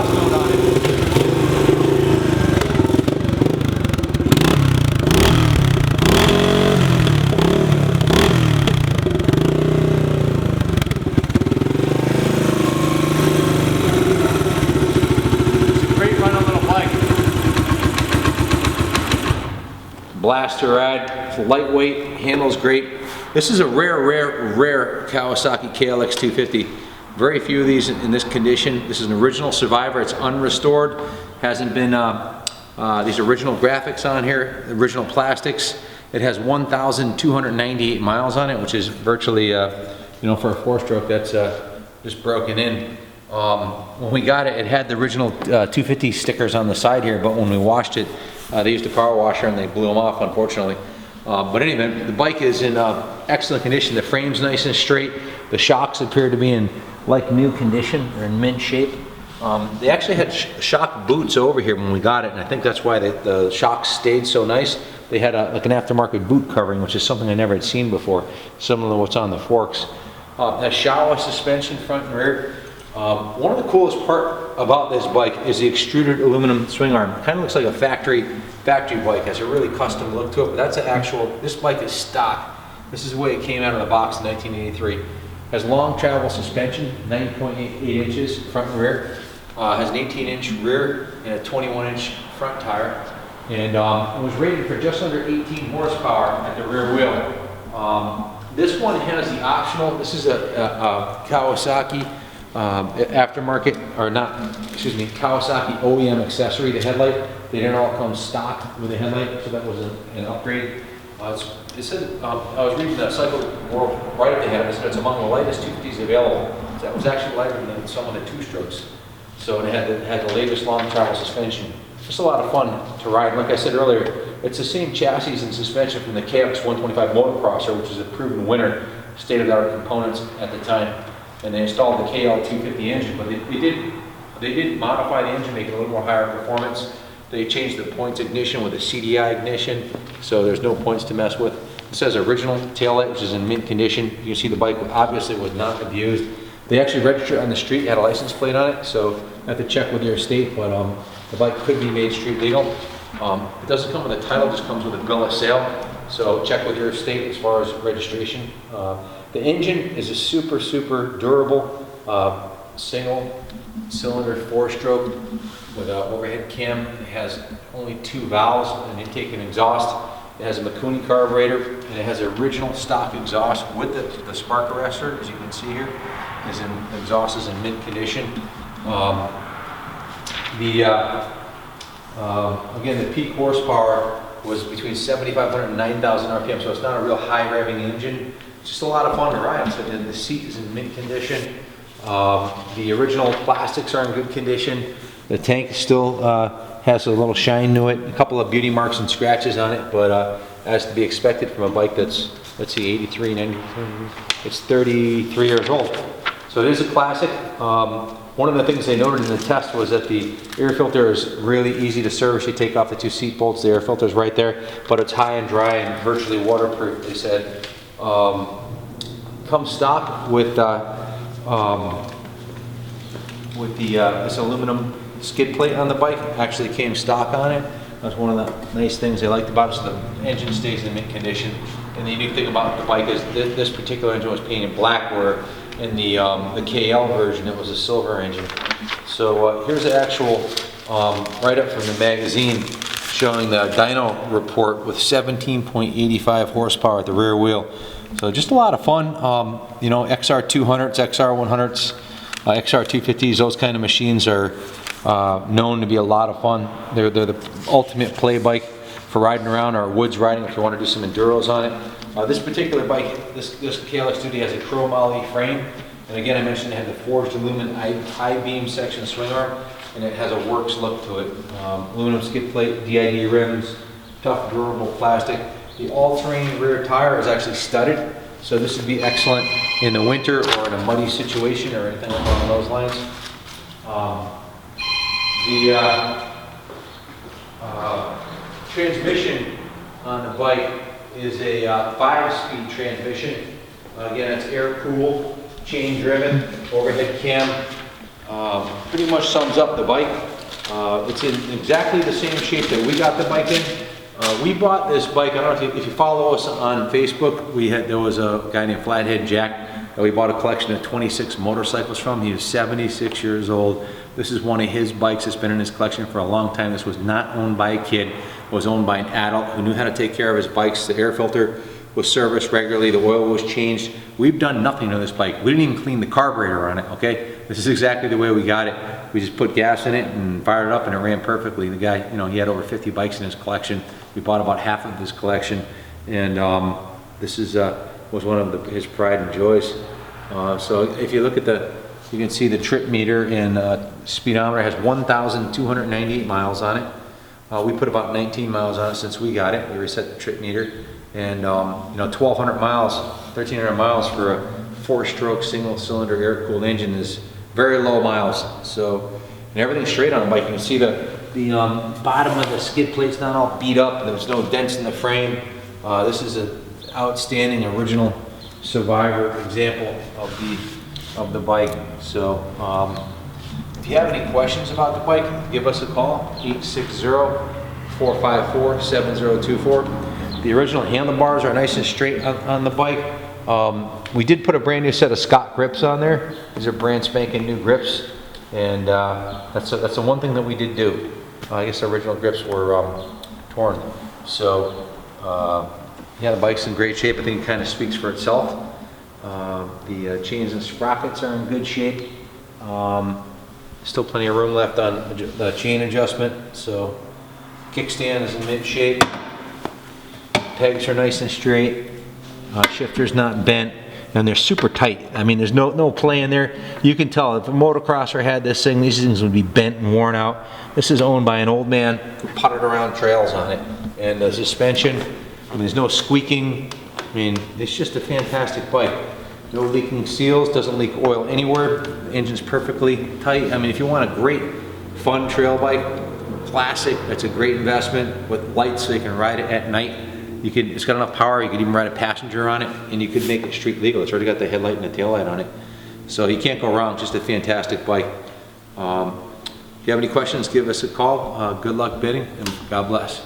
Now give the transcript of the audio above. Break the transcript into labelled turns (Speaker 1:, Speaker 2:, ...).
Speaker 1: exhaust note on it. Blast to ride, it's lightweight, handles great. This is a rare Kawasaki KLX250. Very few of these in this condition. This is an original survivor, it's unrestored. Hasn't been these original graphics on here, original plastics. It has 1,298 miles on it, which is virtually, you know, for a 4-stroke, that's just broken in. When we got it, it had the original 250 stickers on the side here, but when we washed it, they used a power washer and they blew them off, unfortunately. But anyway, the bike is in excellent condition. The frame's nice and straight. The shocks appear to be in like new condition. They're in mint shape. They actually had shock boots over here when we got it, and I think that's why the shocks stayed so nice. They had like an aftermarket boot covering, which is something I never had seen before, similar to what's on the forks. It has Showa suspension, front and rear. One of the coolest part about this bike is the extruded aluminum swing arm. It kind of looks like a factory bike. Has a really custom look to it, but that's an actual, this bike is stock. This is the way it came out of the box in 1983. Has long travel suspension, 9.8 inches front and rear. Has an 18-inch rear and a 21-inch front tire. And it was rated for just under 18 horsepower at the rear wheel. This one has the optional, this is a Kawasaki aftermarket, or not, excuse me, Kawasaki OEM accessory, the headlight. They didn't all come stock with a headlight, so that was an upgrade. It said, I was reading the Cycle World write-up they had, it said it's among the lightest 250s available. So that was actually lighter than some of the 2-strokes. So it had the latest long travel suspension. Just a lot of fun to ride. Like I said earlier, it's the same chassis and suspension from the KLX125 motocrosser, which is a proven winner, state-of-the-art components at the time. And they installed the KL250 engine, but they did modify the engine, make it a little more higher performance. They changed the points ignition with a CDI ignition, so there's no points to mess with. It says original taillight, which is in mint condition. You can see the bike obviously was not abused. They actually registered on the street, had a license plate on it, so I have to check with your state, but the bike could be made street legal. It doesn't come with a title, it just comes with a bill of sale, so check with your state as far as registration. The engine is a super durable single cylinder 4-stroke with an overhead cam. It has only 2 valves, an intake and exhaust. It has a Mikuni carburetor, and it has original stock exhaust with the spark arrestor, as you can see here. The exhaust is in mint condition. Again, the peak horsepower was between 7,500 and 9,000 RPM, so it's not a real high revving engine. It's just a lot of fun to ride. So the seat is in mint condition. The original plastics are in good condition. The tank still has a little shine to it, a couple of beauty marks and scratches on it, but as to be expected from a bike that's, let's see, 83, 93, it's 33 years old. So it is a classic. One of the things they noted in the test was that the air filter is really easy to service. You take off the 2 seat bolts, the air filter is right there, but it's high and dry and virtually waterproof, they said. Comes stock with this aluminum skid plate on the bike. Actually came stock on it. That's one of the nice things they liked about it. So the engine stays in mint condition. And the unique thing about the bike is this particular engine was painted black, where in the KL version it was a silver engine. So here's the actual write-up from the magazine showing the dyno report with 17.85 horsepower at the rear wheel. So just a lot of fun. You know, XR200s, XR100s, XR250s, those kind of machines are known to be a lot of fun. They're the ultimate play bike for riding around or woods riding if you want to do some enduros on it. This particular bike, this KLX250 has a chrome Ali frame. And again, I mentioned it had the forged aluminum I-beam section swing arm, and it has a works look to it. Aluminum skid plate, DID rims, tough durable plastic. The all-terrain rear tire is actually studded, so this would be excellent in the winter or in a muddy situation or anything along those lines. Transmission on the bike is a 5-speed transmission. Again, it's air-cooled, chain-driven, overhead cam. pretty much sums up the bike. It's in exactly the same shape that we got the bike in. We bought this bike, I don't know if you follow us on Facebook, there was a guy named Flathead Jack that we bought a collection of 26 motorcycles from. He was 76 years old. This is one of his bikes that's been in his collection for a long time. This was not owned by a kid. It was owned by an adult who knew how to take care of his bikes. The air filter was serviced regularly, the oil was changed. We've done nothing to this bike. We didn't even clean the carburetor on it, okay? This is exactly the way we got it. We just put gas in it and fired it up and it ran perfectly. The guy, you know, he had over 50 bikes in his collection. We bought about half of his collection, and this was one of his pride and joys. So if you look at you can see the trip meter, and speedometer has 1,298 miles on it. We put about 19 miles on it since we got it. We reset the trip meter, and you know, 1,200 miles, 1,300 miles for a 4-stroke single-cylinder air-cooled engine is very low miles. So, and everything's straight on the bike. You can see the bottom of the skid plate's not all beat up. There's no dents in the frame. This is an outstanding original survivor example of the bike. So if you have any questions about the bike, give us a call, 860-454-7024. The original handlebars are nice and straight on the bike. We did put a brand new set of Scott grips on there. These are brand spanking new grips, and that's the one thing that we did do. I guess the original grips were torn. So yeah, the bike's in great shape. I think it kind of speaks for itself. The chains and sprockets are in good shape. Still plenty of room left on the chain adjustment. So kickstand is in mid shape. Pegs are nice and straight. Shifter's not bent, and they're super tight. I mean, there's no play in there. You can tell if a motocrosser had this thing, these things would be bent and worn out. This is owned by an old man who putted around trails on it. And the suspension, I mean, there's no squeaking. I mean, it's just a fantastic bike. No leaking seals, doesn't leak oil anywhere. The engine's perfectly tight. I mean, if you want a great, fun trail bike, classic, that's a great investment with lights so you can ride it at night. It's got enough power, you could even ride a passenger on it, and you could make it street legal. It's already got the headlight and the taillight on it. So you can't go wrong, just a fantastic bike. If you have any questions, give us a call. Good luck bidding, and God bless.